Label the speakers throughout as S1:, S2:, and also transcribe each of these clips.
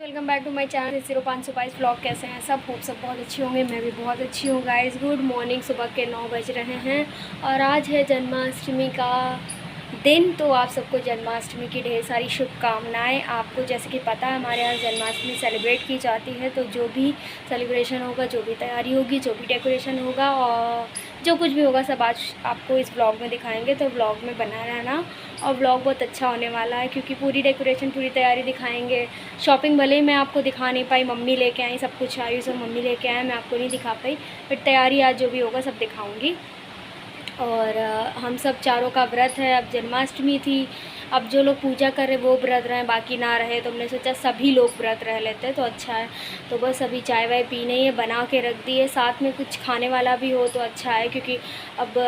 S1: Welcome back to my channel 0522 blog. कैसे हैं सब? होप सब बहुत अच्छे होंगे। मैं भी बहुत अच्छी हूँ गाइस। Good morning. सुबह के 9 बज रहे हैं और आज है जन्माष्टमी का दिन। तो आप सबको जन्माष्टमी की ढेर सारी शुभकामनाएं। आपको जैसे कि पता है हमारे यहाँ जन्माष्टमी सेलिब्रेट की जाती है, तो जो भी सेलिब्रेशन होगा, जो भी तैयारी होगी, जो भी डेकोरेशन होगा और जो कुछ भी होगा सब आज आपको इस ब्लॉग में दिखाएंगे। तो ब्लॉग में बना रहना और ब्लॉग बहुत अच्छा होने वाला है क्योंकि पूरी डेकोरेशन, पूरी तैयारी दिखाएंगे। शॉपिंग भले ही मैं आपको दिखा नहीं पाई, मम्मी लेके आई, सब कुछ आई सब मम्मी लेके आए, मैं आपको नहीं दिखा पाई, बट तैयारी आज जो भी होगा सब दिखाऊंगी। और हम सब चारों का व्रत है। अब जन्माष्टमी थी, अब जो लोग पूजा कर रहे वो व्रत रहे, बाकी ना रहे, तो हमने सोचा सभी लोग व्रत रह लेते तो अच्छा है। तो बस अभी चाय वाय पी नहीं है, बना के रख दी है। साथ में कुछ खाने वाला भी हो तो अच्छा है क्योंकि अब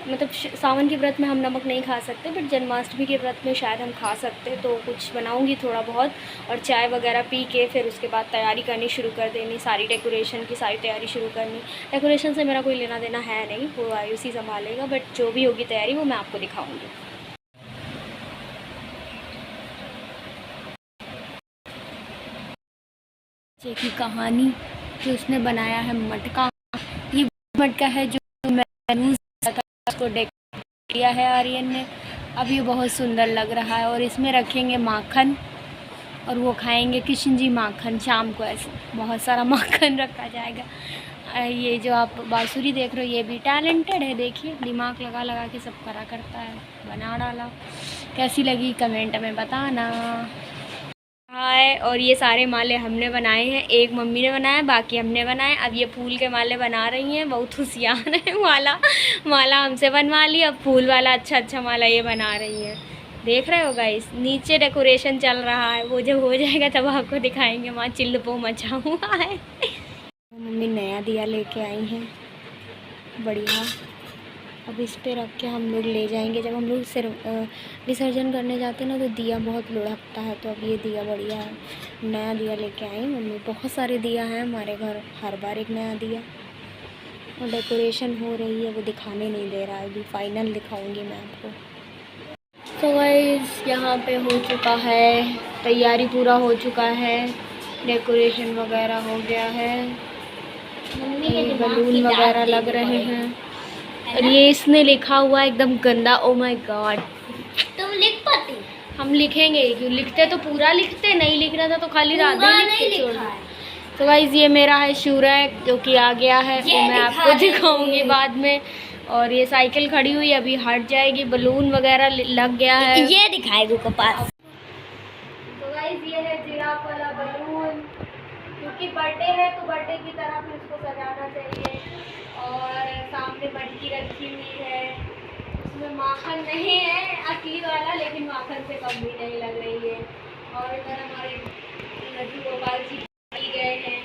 S1: मतलब सावन के व्रत में हम नमक नहीं खा सकते, बट जन्माष्टमी के व्रत में शायद हम खा सकते। तो कुछ बनाऊँगी थोड़ा बहुत और चाय वगैरह पी के फिर उसके बाद तैयारी करनी शुरू कर देनी, सारी डेकोरेशन की सारी तैयारी शुरू करनी। डेकोरेशन से मेरा कोई लेना देना है नहीं, वो आयुषी संभालेगा, बट जो भी होगी तैयारी वो मैं आपको दिखाऊंगी। की कहानी कि उसने बनाया है मटका। ये मटका है जो मैंने उसको डेकोरेट किया है आर्यन ने। अब ये बहुत सुंदर लग रहा है और इसमें रखेंगे माखन और वो खाएंगे कृष्ण जी माखन। शाम को ऐसे बहुत सारा माखन रखा जाएगा। ये जो आप बांसुरी देख रहे हो ये भी टैलेंटेड है, देखिए दिमाग लगा लगा के सब करा करता है, बना डाला। कैसी लगी कमेंट में बताना। हाय। और ये सारे माले हमने बनाए हैं, एक मम्मी ने बनाया, बाकी हमने बनाए। अब ये फूल के माले बना रही हैं, बहुत होशियार है। माला हमसे बनवा ली, अब फूल वाला अच्छा माला ये बना रही है। देख रहे हो गाइस, नीचे डेकोरेशन चल रहा है, वो जब हो जाएगा तब आपको दिखाएंगे। वहाँ चिल्लपो मचा हुआ है। मम्मी नया दिया लेके आई हैं, बढ़िया। अब इस पे रख के हम लोग ले जाएंगे। जब हम लोग विसर्जन करने जाते हैं ना तो दिया बहुत लुढ़कता है, तो अब ये दिया बढ़िया है, नया दिया लेके आई मम्मी। बहुत सारे दिया हैं हमारे घर, हर बार एक नया दिया। और डेकोरेशन हो रही है, वो दिखाने नहीं दे रहा है, अभी फाइनल दिखाऊंगी मैं आपको। तो गाइस यहाँ पे हो चुका है, तैयारी पूरा हो चुका है, डेकोरेशन वगैरह हो गया है, बलून वगैरह लग रहे हैं। और ये इसने लिखा हुआ है एकदम गंदा। ओ माय गॉड,
S2: तुम लिख पाती?
S1: हम लिखेंगे क्यों, लिखते तो पूरा लिखते, नहीं लिखना था तो खाली राधे लिखते छोड़। तो गाइस ये मेरा है शूरय जो कि आ गया है, वो मैं आपको दिखाऊंगी बाद में। और ये साइकिल खड़ी हुई अभी हट जाएगी, बलून वगैरह लग गया है,
S2: ये दिखाएगा के पास।
S1: तो गाइस ये है जिराफ वाला बलून, क्योंकि बर्थडे है तो बर्थडे की तरह फिर उसको सजाना चाहिए। और सामने मटकी रखी हुई है, उसमें माखन नहीं है असली वाला, लेकिन माखन से कम भी नहीं लग रही है। और इधर हमारे लड्डू गोपाल जी गए हैं।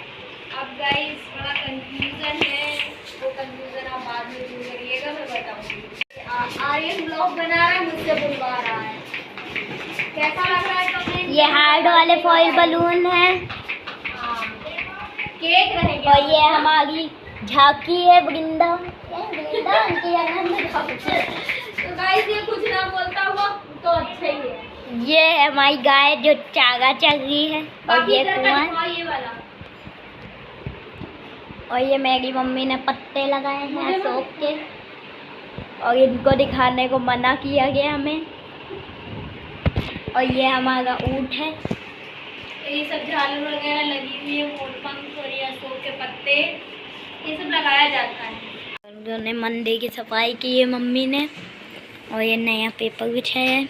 S1: अब गाइस बड़ा कंफ्यूजन है, वो कंफ्यूजन आप बाद में दूर करिएगा, मैं बताऊंगी। आर्यन ब्लॉग बना रहा है, मुझसे बुलवा रहा है, कैसा लग रहा है कमेंट।
S2: ये हार्ड वाले फॉइल बलून है,
S1: केक रहेगा।
S2: और ये हमारी झांकी है वृंदा।
S1: तो गाइस ये कुछ ना बोलता हुआ तो अच्छा ही है।
S2: ये है हमारी गाय जो चारा चल रही है, और ये कुआं,
S1: ये वाला।
S2: और ये मेरी मम्मी ने पत्ते लगाए हैं अशोक के, और इनको दिखाने को मना किया गया हमें। और ये हमारा ऊंट है,
S1: ये सब झालर वगैरह लगी हुई है, मोर पंख और ये अशोक के पत्ते, ये सब लगाया जाता है।
S2: उन्होंने मंदिर की सफाई की है मम्मी ने, और ये नया पेपर बिछाया है।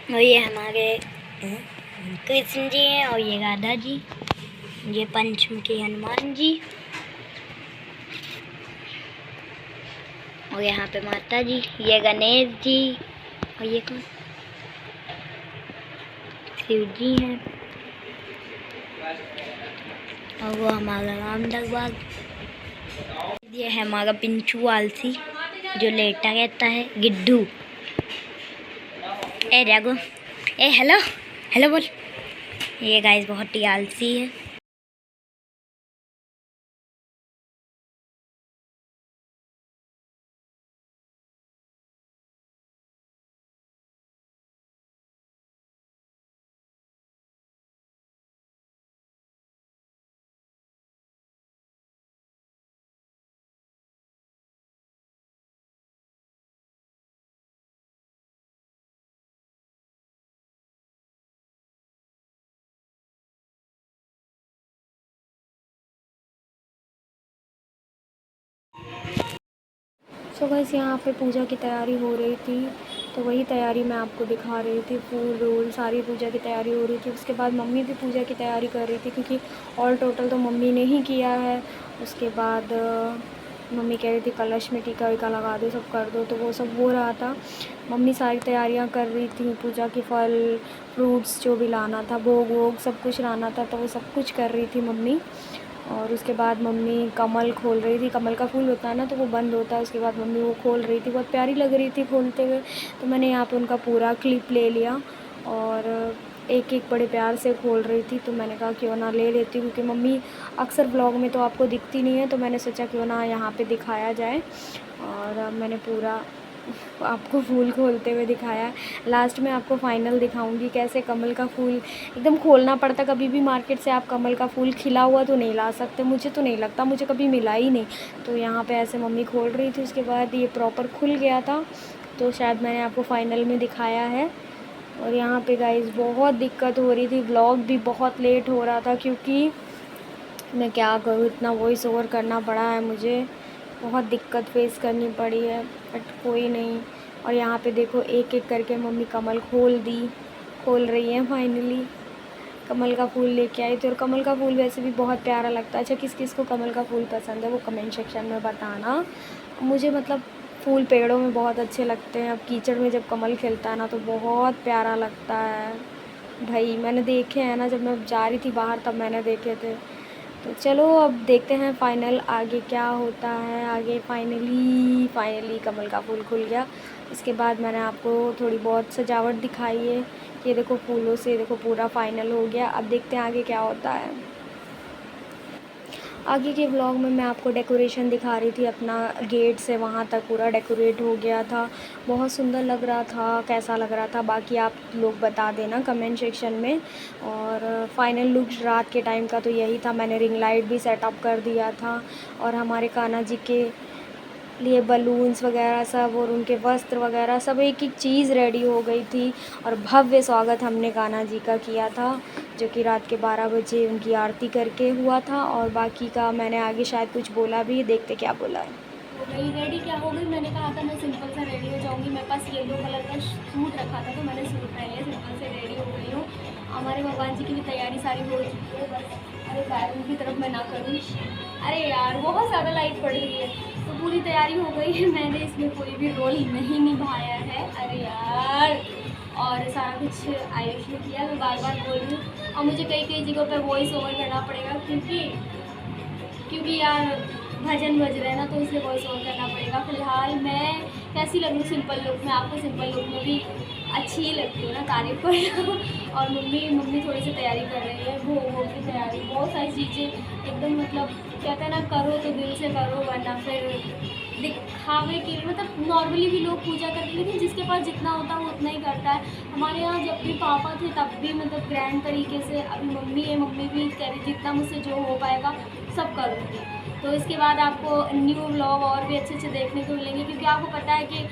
S2: और ये हमारे कृष्ण जी हैं, और ये राधा जी, ये पंचमुखी हनुमान जी, और यहाँ पे माता जी, ये गणेश जी, और ये कौन, शिव जी हैं, और वो हमारा राम दरबार। ये है हमारा पिंचू आलसी जो लेटा रहता है, गिड्डू। ए जागो, ए हेलो हेलो बोल। ये गाइस बहुत ही आलसी है।
S1: सो गाइस यहाँ पे पूजा की तैयारी हो रही थी, तो वही तैयारी मैं आपको दिखा रही थी। फूल रोल सारी पूजा की तैयारी हो रही थी। उसके बाद मम्मी भी पूजा की तैयारी कर रही थी, क्योंकि ऑल टोटल तो मम्मी ने ही किया है। उसके बाद मम्मी कह रही थी कलश में टीका वीका लगा दो, सब कर दो, तो वो सब हो रहा था। मम्मी सारी तैयारियां कर रही थी, पूजा की फल फ्रूट्स जो भी लाना था, भोग वोग सब कुछ लाना था, तो वो सब कुछ कर रही थी मम्मी। और उसके बाद मम्मी कमल खोल रही थी। कमल का फूल होता है ना, तो वो बंद होता है। उसके बाद मम्मी वो खोल रही थी, बहुत प्यारी लग रही थी खोलते हुए। तो मैंने यहाँ पे उनका पूरा क्लिप ले लिया और एक एक बड़े प्यार से खोल रही थी। तो मैंने कहा क्यों ना ले लेती हूँ, क्योंकि मम्मी अक्सर ब्लॉग में तो आपको दिखती नहीं है, तो मैंने सोचा क्यों ना यहाँ पे दिखाया जाए। और मैंने पूरा आपको फूल खोलते हुए दिखाया। लास्ट में आपको फाइनल दिखाऊंगी कैसे कमल का फूल एकदम खोलना पड़ता। कभी भी मार्केट से आप कमल का फूल खिला हुआ तो नहीं ला सकते, मुझे तो नहीं लगता, मुझे कभी मिला ही नहीं। तो यहाँ पे ऐसे मम्मी खोल रही थी, उसके बाद ये प्रॉपर खुल गया था, तो शायद मैंने आपको फाइनल में दिखाया है। और यहाँ पे गाइस बहुत दिक्कत हो रही थी, व्लॉग भी बहुत लेट हो रहा था, क्योंकि मैं क्या करूँ, इतना वॉइस ओवर करना पड़ा है मुझे, बहुत दिक्कत फेस करनी पड़ी है, बट कोई नहीं। और यहाँ पे देखो एक एक करके मम्मी कमल खोल रही है फाइनली। कमल का फूल लेके आई थी, और कमल का फूल वैसे भी बहुत प्यारा लगता है। अच्छा, किस किस को कमल का फूल पसंद है वो कमेंट सेक्शन में बताना। मुझे मतलब फूल पेड़ों में बहुत अच्छे लगते हैं। अब कीचड़ में जब कमल खिलता है ना, तो बहुत प्यारा लगता है भाई। मैंने देखे हैं ना, जब मैं जा रही थी बाहर तब मैंने देखे थे। तो चलो अब देखते हैं फाइनल आगे क्या होता है। आगे फाइनली कमल का फूल खुल गया। इसके बाद मैंने आपको थोड़ी बहुत सजावट दिखाई है। ये देखो फूलों से, देखो पूरा फाइनल हो गया। अब देखते हैं आगे क्या होता है। आगे के व्लॉग में मैं आपको डेकोरेशन दिखा रही थी। अपना गेट से वहाँ तक पूरा डेकोरेट हो गया था, बहुत सुंदर लग रहा था। कैसा लग रहा था बाकी आप लोग बता देना कमेंट सेक्शन में। और फाइनल लुक रात के टाइम का तो यही था। मैंने रिंग लाइट भी सेटअप कर दिया था, और हमारे कान्हा जी के लिए बलून्स वगैरह सब, और उनके वस्त्र वगैरह सब, एक एक चीज़ रेडी हो गई थी। और भव्य स्वागत हमने कान्हा जी का किया था, जो कि रात के 12 बजे उनकी आरती करके हुआ था। और बाकी का मैंने आगे शायद कुछ बोला भी, देखते क्या बोला है।
S2: हो गई रेडी, क्या हो गई, मैंने कहा था मैं सिंपल सा रेडी हो जाऊंगी। मेरे पास येलो कलर का सूट रखा था, तो मैंने सूट पहन लिया, सिंपल से रेडी हो गई हूँ। हमारे भगवान जी की भी तैयारी सारी हो चुकी है। बस अरे बैलून की तरफ मैं ना करूँ, अरे यार बहुत ज़्यादा लाइट पड़ रही है। तो पूरी तैयारी हो गई है, मैंने इसमें कोई भी रोल नहीं निभाया है, अरे यार। और सारा कुछ आयुष ने किया, मैं बार बार बोल रही हूँ। और मुझे कई कई जगहों पर वॉइस ओवर करना पड़ेगा, क्योंकि यार भजन बज रहे हैं ना, तो इसलिए वॉइस ओवर करना पड़ेगा। फिलहाल मैं कैसी लग रही हूँ सिंपल लुक में, आपको सिंपल लुक में भी अच्छी ही लगती है ना, तारीफ कर। और मम्मी थोड़ी सी तैयारी कर रही है, भोग की तैयारी, बहुत सारी चीज़ें एकदम, मतलब कहते हैं ना, करो तो दिल से करो, वरना फिर दिखावे के लिए, मतलब नॉर्मली भी लोग पूजा करते हैं, लेकिन जिसके पास जितना होता है वो उतना ही करता है। हमारे यहाँ जब भी पापा थे तब भी मतलब ग्रैंड तरीके से, अभी मम्मी है, मम्मी भी कह रही जितना मुझसे जो हो पाएगा सब करूँगी। तो इसके बाद आपको न्यू व्लॉग और भी अच्छे अच्छे देखने को मिलेंगे, क्योंकि आपको पता है कि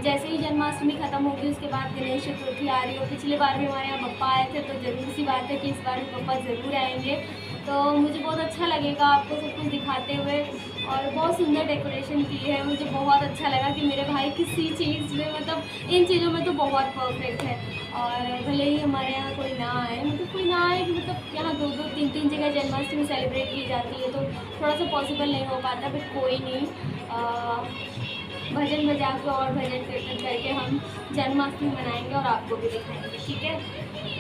S2: जैसे ही जन्माष्टमी ख़त्म होगी उसके बाद गणेश चतुर्थी आ रही हो। पिछले बार भी हमारे यहाँ पप्पा आए थे, तो ज़रूर सी बात है कि इस बार भी पप्पा ज़रूर आएंगे। तो मुझे बहुत अच्छा लगेगा आपको सब कुछ दिखाते हुए। और बहुत सुंदर डेकोरेशन की है, मुझे बहुत अच्छा लगा कि मेरे भाई किसी चीज़ में, मतलब इन चीज़ों में तो बहुत परफेक्ट है। और भले ही हमारे यहाँ कोई ना आए, मतलब यहाँ 2-2 3-3 जगह जन्माष्टमी सेलिब्रेट की जाती है, तो थोड़ा सा पॉसिबल नहीं हो पाता, बट कोई नहीं, भजन बजा के और भजन कीर्तन करके हम जन्माष्टमी मनाएंगे और आपको भी दिखाएंगे, ठीक है।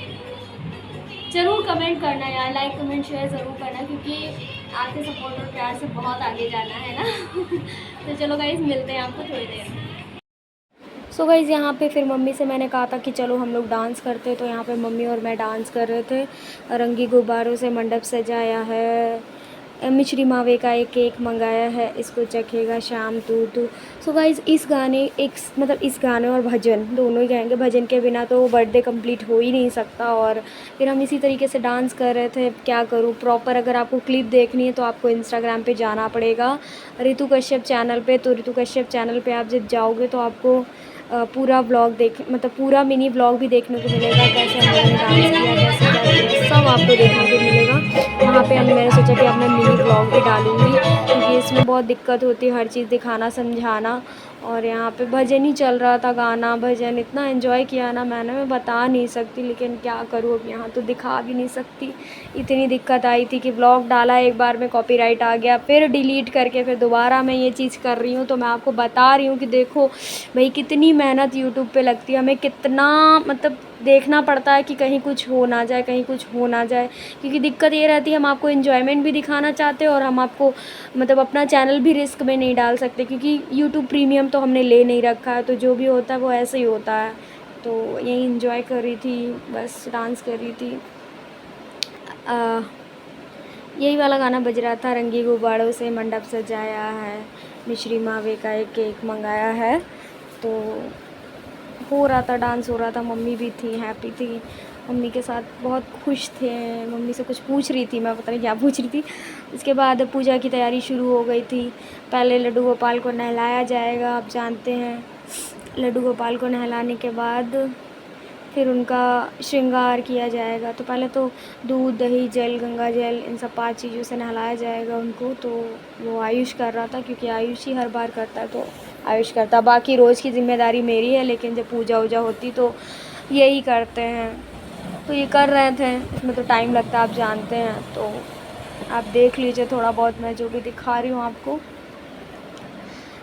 S2: ज़रूर कमेंट करना यार, लाइक कमेंट शेयर ज़रूर करना, क्योंकि आपके सपोर्ट और प्यार से बहुत आगे जाना है ना। तो चलो गाइस, मिलते हैं आपको थोड़ी देर में।
S1: सो गाइज़ यहाँ पे फिर मम्मी से मैंने कहा था कि चलो हम लोग डांस करते, तो यहाँ पे मम्मी और मैं डांस कर रहे थे। रंगी गुब्बारों से मंडप सजाया है। मिश्री मावे का एक केक मंगाया है, इसको चखेगा शाम तू। सो गाइज़ इस गाने और भजन दोनों ही गाएंगे। भजन के बिना तो बर्थडे कंप्लीट हो ही नहीं सकता। और फिर हम इसी तरीके से डांस कर रहे थे। क्या करूँ, प्रॉपर अगर आपको क्लिप देखनी है तो आपको इंस्टाग्राम पे जाना पड़ेगा, ऋतु कश्यप चैनल पे। तो ऋतु कश्यप चैनल पे आप जब जाओगे तो आपको पूरा व्लॉग पूरा मिनी व्लॉग भी देखने को मिलेगा, कैसे हम लोगों ने डांस किया, कैसे क्या किया, सब आपको देखने को मिलेगा वहाँ पे। मैंने सोचा कि अब मैं मिनी व्लॉग भी डालूँगी, क्योंकि इसमें बहुत दिक्कत होती है हर चीज़ दिखाना समझाना। और यहाँ पे भजन ही चल रहा था, गाना भजन इतना एंजॉय किया ना मैंने, मैं बता नहीं सकती। लेकिन क्या करूँ, अब यहाँ तो दिखा भी नहीं सकती। इतनी दिक्कत आई थी कि व्लॉग डाला, एक बार में कॉपीराइट आ गया, फिर डिलीट करके फिर दोबारा मैं ये चीज़ कर रही हूँ। तो मैं आपको बता रही हूँ कि देखो भाई कितनी मेहनत यूट्यूब पे लगती है, हमें कितना मतलब देखना पड़ता है कि कहीं कुछ हो ना जाए, कहीं कुछ हो ना जाए। क्योंकि दिक्कत ये रहती है, हम आपको एंजॉयमेंट भी दिखाना चाहते हैं और हम आपको मतलब अपना चैनल भी रिस्क में नहीं डाल सकते, क्योंकि यूट्यूब प्रीमियम तो हमने ले नहीं रखा है। तो जो भी होता है वो ऐसे ही होता है। तो यही एंजॉय कर रही थी, बस डांस कर रही थी। यही वाला गाना बज रहा था, रंगी गुब्बारों से मंडप सजाया है, मिश्री मावे का एक केक मंगाया है। तो हो रहा था, डांस हो रहा था, मम्मी भी थी, हैप्पी थी, मम्मी के साथ बहुत खुश थे। मम्मी से कुछ पूछ रही थी, मैं पता नहीं क्या पूछ रही थी। उसके बाद पूजा की तैयारी शुरू हो गई थी। पहले लड्डू गोपाल को नहलाया जाएगा, आप जानते हैं। लड्डू गोपाल को नहलाने के बाद फिर उनका श्रृंगार किया जाएगा। तो पहले तो दूध, दही, जल, गंगा जल, इन सब 5 चीज़ों से नहलाया जाएगा उनको। तो वो आयुष कर रहा था, क्योंकि आयुष ही हर बार करता है, तो आयुष करता। बाकी रोज़ की ज़िम्मेदारी मेरी है, लेकिन जब पूजा वूजा होती तो यही करते हैं। तो ये कर रहे थे, इसमें तो टाइम लगता है, आप जानते हैं। तो आप देख लीजिए थोड़ा बहुत मैं जो भी दिखा रही हूँ आपको।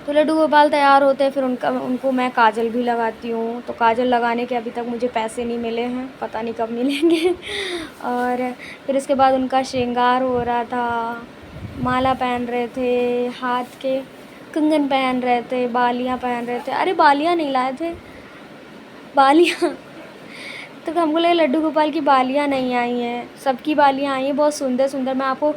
S1: तो लड्डू गोपाल तैयार होते हैं, फिर उनको मैं काजल भी लगाती हूँ। तो काजल लगाने के अभी तक मुझे पैसे नहीं मिले हैं, पता नहीं कब मिलेंगे। और फिर उसके बाद उनका श्रृंगार हो रहा था, माला पहन रहे थे, हाथ के कंगन पहन रहे थे, बालियाँ पहन रहे थे। अरे बालियाँ नहीं लाए थे, बालियाँ तो हमको लगा लड्डू गोपाल की बालियाँ नहीं आई हैं, सबकी बालियाँ आई हैं, बहुत सुंदर सुंदर। मैं आपको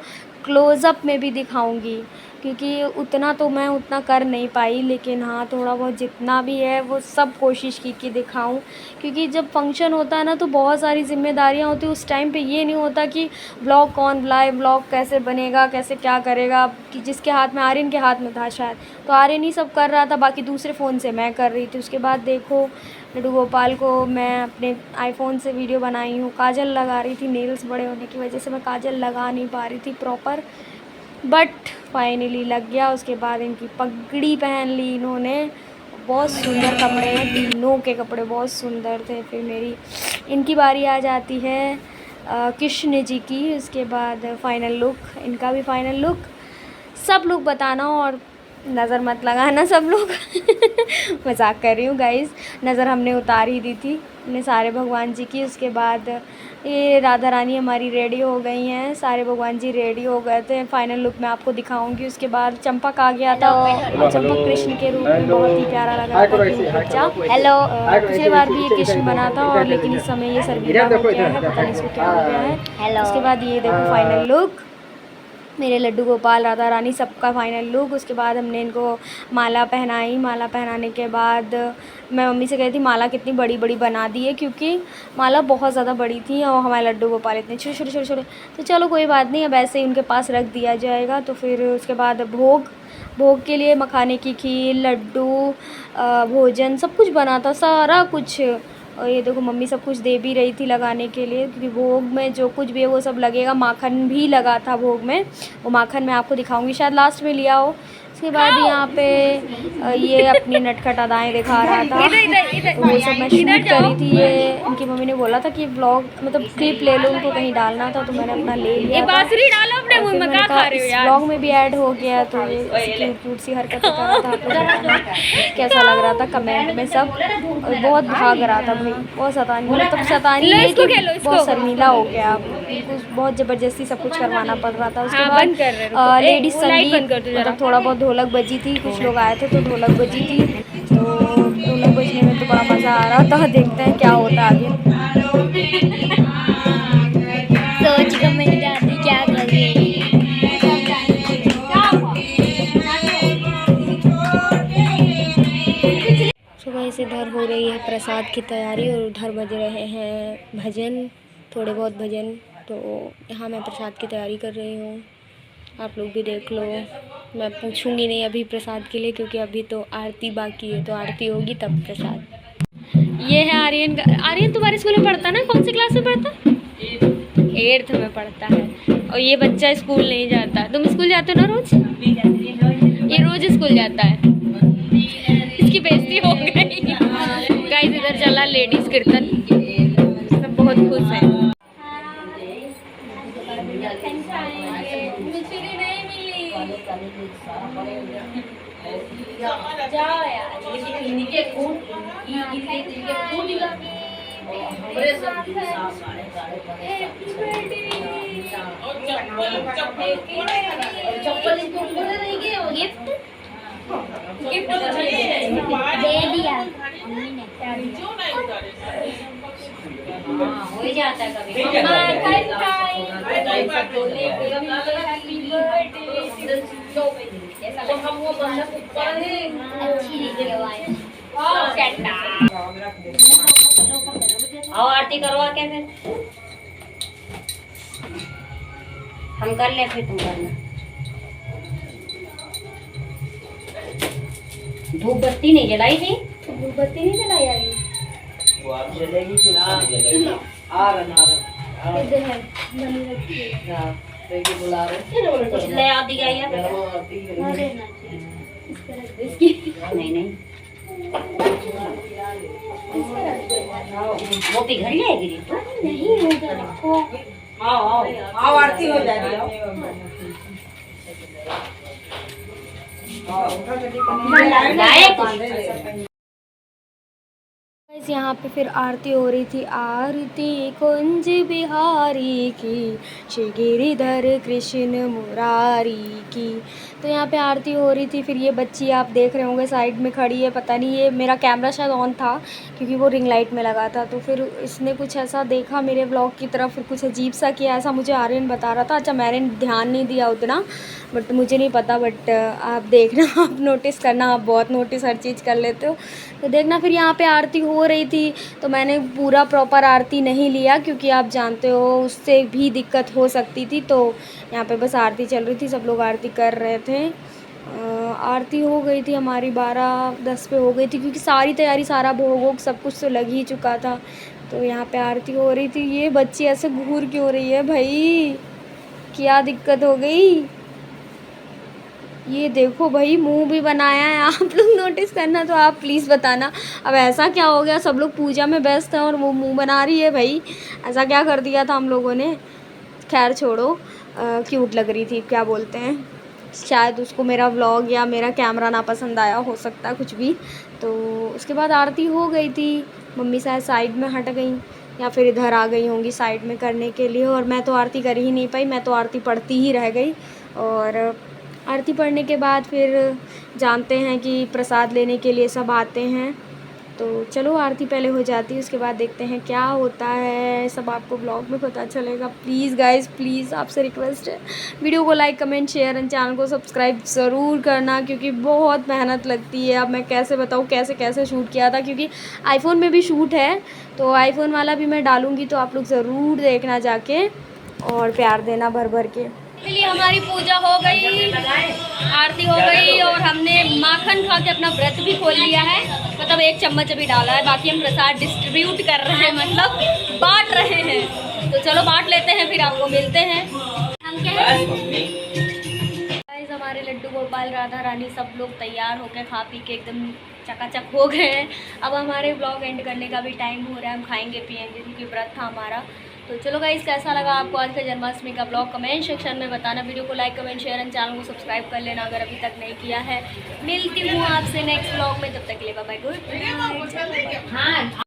S1: क्लोज़अप में भी दिखाऊंगी, क्योंकि उतना तो मैं उतना कर नहीं पाई, लेकिन हाँ थोड़ा बहुत जितना भी है वो सब कोशिश की कि दिखाऊं। क्योंकि जब फंक्शन होता है ना तो बहुत सारी जिम्मेदारियां होती हैं। उस टाइम पे ये नहीं होता कि व्लॉग कौन बुलाए, व्लॉग कैसे बनेगा, कैसे क्या करेगा। कि जिसके हाथ में, आर्यन के हाथ में था शायद, तो आर्यन ही सब कर रहा था, बाकी दूसरे फ़ोन से मैं कर रही थी। उसके बाद देखो लड्डू गोपाल को मैं अपने आईफोन से वीडियो बनाई हूँ। काजल लगा रही थी, नेल्स बड़े होने की वजह से मैं काजल लगा नहीं पा रही थी प्रॉपर, बट फाइनली लग गया। उसके बाद इनकी पगड़ी पहन ली इन्होंने, बहुत सुंदर कपड़े हैं, तीनों के कपड़े बहुत सुंदर थे। फिर मेरी इनकी बारी आ जाती है कृष्ण जी की। उसके बाद फ़ाइनल लुक, इनका भी फ़ाइनल लुक। सब लोग बताना और नज़र मत लगाना सब लोग। मजाक कर रही हूँ गाइस, नज़र हमने उतार ही दी थी अपने सारे भगवान जी की। उसके बाद ये राधा रानी हमारी रेडी हो गई हैं, सारे भगवान जी रेडी हो गए थे। फाइनल लुक मैं आपको दिखाऊंगी। उसके बाद चंपक आ गया था, और चंपक कृष्ण के रूप में बहुत ही प्यारा लग रहा था क्यूट बच्चा। हेलो, पिछली बार भी ये कृष्ण बना था, और लेकिन इस समय ये सरगीला हो गया है, पता नहीं इसको क्या हो गया है। उसके बाद ये देखो फाइनल लुक, मेरे लड्डू गोपाल, राधा रानी, सबका फ़ाइनल लुक। उसके बाद हमने इनको माला पहनाई। माला पहनाने के बाद मैं मम्मी से कही थी माला कितनी बड़ी बड़ी बना दी है, क्योंकि माला बहुत ज़्यादा बड़ी थी और हमारे लड्डू गोपाल इतने छोटे छोटे छोटे छोटे। तो चलो कोई बात नहीं, अब ऐसे ही उनके पास रख दिया जाएगा। तो फिर उसके बाद भोग के लिए मखाने की खीर, लड्डू, भोजन सब कुछ बना था, सारा कुछ। और ये देखो मम्मी सब कुछ दे भी रही थी लगाने के लिए, क्योंकि भोग में जो कुछ भी है वो सब लगेगा। माखन भी लगा था भोग में, वो माखन मैं आपको दिखाऊंगी, शायद लास्ट में लिया हो। उसके बाद यहाँ पे ये अपनी नटखट अदाएँ दिखा रहा था, तो वो सब मैं शूट करी थी। ये इनकी मम्मी ने बोला था कि व्लॉग मतलब क्लिप ले लो, उनको कहीं डालना था, तो मैंने अपना ले लिया था। व्लॉग में भी ऐड हो गया, तो ये क्यूट क्यूट सी हरकतें कर रहा था। आप लोग बताना कैसा लग रहा था कमेंट में सब। और बहुत भाग रहा था भाई, बहुत शैतानी, मतलब शैतानी है कि बहुत शर्मीला हो गया, उनको बहुत ज़बरदस्ती सब कुछ करवाना पड़ रहा था। उसके बाद लेडीज संगीत, मतलब थोड़ा बहुत ढोलक बजी थी, कुछ लोग आए थे तो ढोलक बजी थी। तो ढोलक बजने में तो बड़ा मज़ा आ रहा था। देखते हैं क्या होता है आगे।
S2: सोच कमेंट डालती क्या करें।
S1: सुबह से इधर हो रही है प्रसाद की तैयारी, और उधर बज रहे हैं भजन, थोड़े बहुत भजन। तो यहाँ मैं प्रसाद की तैयारी कर रही हूँ, आप लोग भी देख लो। मैं पूछूंगी नहीं अभी प्रसाद के लिए, क्योंकि अभी तो आरती बाकी है, तो आरती होगी तब प्रसाद। ये है आर्यन। आर्यन तुम्हारे स्कूल में पढ़ता ना, कौन सी क्लास में पढ़ता? 8th में पढ़ता है। और ये बच्चा स्कूल नहीं जाता। तुम स्कूल जाते हो ना रोज? ये रोज स्कूल जाता है। इसकी बेइज्जती हो गई। गाइस इधर चला लेडीज कीर्तन, सब बहुत खुश हैं। मिश्री नहीं मिली। जाओ यार। गिफ्ट दे दिया मम्मी ने। हो ही जाता है कभी। आओ आरती करवा के फिर हम कर ले, फिर तुम करना। धूप बत्ती नहीं जलाई थी?
S2: धूप बत्ती नहीं जलाई आई।
S3: वो आप जलेगी कि ना जलेगी? आ रहा
S2: इधर है बनी रखी है।
S3: हां देखिए बुला रहे
S1: कुछ ले आ दिया यार।
S2: अरे ना इस तरह इसकी
S1: नहीं नहीं वो पिघल जाएगी रे। तो
S2: नहीं होगा रखो।
S3: आओ आरती हो जाएगी।
S2: यहाँ पे फिर आरती हो रही थी। आरती कुंज बिहारी की, श्री गिरिधर कृष्ण मुरारी की। तो यहाँ पे आरती हो रही थी। फिर ये बच्ची आप देख रहे होंगे साइड में खड़ी है, पता नहीं, ये मेरा कैमरा शायद ऑन था क्योंकि वो रिंग लाइट में लगा था। तो फिर इसने कुछ ऐसा देखा मेरे व्लॉग की तरफ, फिर कुछ अजीब सा किया, ऐसा मुझे आर्यन बता रहा था। अच्छा मैंने ध्यान नहीं दिया उतना, बट मुझे नहीं पता। बट आप देखना, आप नोटिस करना, आप बहुत नोटिस हर चीज़ कर लेते हो तो देखना। फिर यहाँ पे आरती हो रही थी तो मैंने पूरा प्रॉपर आरती नहीं लिया क्योंकि आप जानते हो उससे भी दिक्कत हो सकती थी। तो यहाँ पे बस आरती चल रही थी, सब लोग आरती कर रहे थे। आरती हो गई थी हमारी 12:10 पे हो गई थी क्योंकि सारी तैयारी, सारा भोग वोग सब कुछ तो लग ही चुका था। तो यहाँ पे आरती हो रही थी। ये बच्ची ऐसे घूर क्यों हो रही है भाई, क्या दिक्कत हो गई? ये देखो भाई मुंह भी बनाया है, आप लोग नोटिस करना तो आप प्लीज़ बताना अब ऐसा क्या हो गया। सब लोग पूजा में व्यस्त हैं और वो मुंह बना रही है भाई, ऐसा क्या कर दिया था हम लोगों ने। खैर छोड़ो, क्यूट लग रही थी, क्या बोलते हैं, शायद उसको मेरा व्लॉग या मेरा कैमरा ना पसंद आया, हो सकता है कुछ भी। तो उसके बाद आरती हो गई थी। मम्मी शायद साइड में हट गई या फिर इधर आ गई होंगी साइड में करने के लिए, और मैं तो आरती कर ही नहीं पाई, मैं तो आरती पढ़ती ही रह गई। और आरती पढ़ने के बाद फिर जानते हैं कि प्रसाद लेने के लिए सब आते हैं। तो चलो आरती पहले हो जाती है, उसके बाद देखते हैं क्या होता है, सब आपको ब्लॉग में पता चलेगा। प्लीज़ गाइस, प्लीज़ आपसे रिक्वेस्ट है, वीडियो को like comment share and channel को सब्सक्राइब ज़रूर करना क्योंकि बहुत मेहनत लगती है। अब मैं कैसे बताऊँ कैसे कैसे शूट किया था, क्योंकि आईफोन में भी शूट है, तो आईफोन वाला भी मैं डालूँगी, तो आप लोग ज़रूर देखना जाके और प्यार देना भर भर के।
S1: इसलिए हमारी पूजा हो गई, आरती हो गई और हमने माखन खा के अपना व्रत भी खोल लिया है। मतलब 1 चम्मच अभी डाला है, बाकी हम प्रसाद डिस्ट्रीब्यूट कर रहे हैं, मतलब बांट रहे हैं। तो चलो बांट लेते हैं, फिर आपको मिलते हैं। हम क्या है गाइस, हमारे लड्डू गोपाल राधा रानी सब लोग तैयार होकर खा पी के एकदम चकाचक हो गए हैं। अब हमारे ब्लॉग एंड करने का भी टाइम हो रहा है, हम खाएंगे पिएंगे क्योंकि व्रत था हमारा। तो चलो गाइस, कैसा लगा आपको आज का जन्माष्टमी का ब्लॉग कमेंट सेक्शन में बताना। वीडियो को like comment share and channel को सब्सक्राइब कर लेना अगर अभी तक नहीं किया है। मिलती हूँ आपसे नेक्स्ट ब्लॉग में, तब तक के लिए बाय बाय, गुड नाइट।